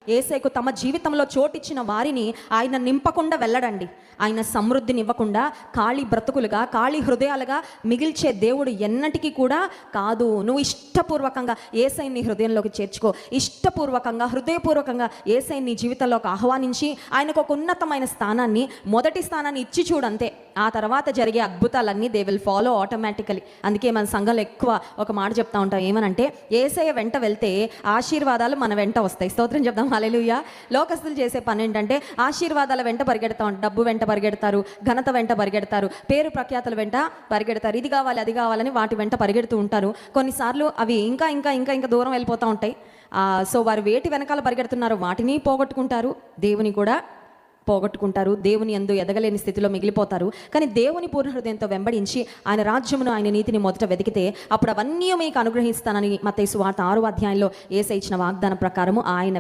యేసయ్యకు తమ జీవితంలో చోటిచ్చిన వారిని ఆయన నింపకుండా వెళ్ళడండి. ఆయన సమృద్ధినివ్వకుండా ఖాళీ బ్రతుకులుగా, ఖాళీ హృదయాలుగా మిగిల్చే దేవుడు ఎన్నటికీ కూడా కాదు. నువ్వు ఇష్టపూర్వకంగా యేసయ్యని నీ హృదయంలోకి చేర్చుకో. ఇష్టపూర్వకంగా, హృదయపూర్వకంగా యేసయ్యని నీ జీవితంలోకి ఆహ్వానించి ఆయనకు ఒక ఉన్నతమైన స్థానాన్ని, మొదటి స్థానాన్ని ఇచ్చి చూడంతే. ఆ తర్వాత జరిగే అద్భుతాలన్నీ దే విల్ ఫాలో ఆటోమేటికలీ. అందుకే మన సంఘంలో ఎక్కువ ఒక మాట చెప్తా ఉంటాం, ఏమనంటే యేసయ్య వెంట వెళ్తే ఆశీర్వాదాలు మన వెంట వస్తాయి. స్తోత్రం చెప్దాం. హల్లెలూయా. లోకస్తులు చేసే పని ఏంటంటే ఆశీర్వాదాల వెంట పరిగెడతా ఉంటారు, డబ్బు వెంట పరిగెడతారు, ఘనత వెంట పరిగెడతారు, పేరు ప్రఖ్యాతుల వెంట పరిగెడతారు, ఇది కావాలి అది కావాలని వాటి వెంట పరిగెడుతూ ఉంటారు. కొన్నిసార్లు అవి ఇంకా ఇంకా ఇంకా ఇంకా దూరం వెళ్ళిపోతూ ఉంటాయి. సో వారు వేటి వెనకాల పరిగెడుతున్నారు, వాటిని పోగొట్టుకుంటారు, దేవుని కూడా పోగొట్టుకుంటారు. దేవుని యందు ఎదగలేని స్థితిలో మిగిలిపోతారు. కానీ దేవుని పూర్ణ హృదయంతో వెంబడించి ఆయన రాజ్యమును, ఆయన నీతిని మొదట వెతికితే అప్పుడు అవన్నీ మీకు అనుగ్రహిస్తానని మత్తయి సువార్త 6వ అధ్యాయంలో యేసయ్య ఇచ్చిన వాగ్దానం ప్రకారము ఆయన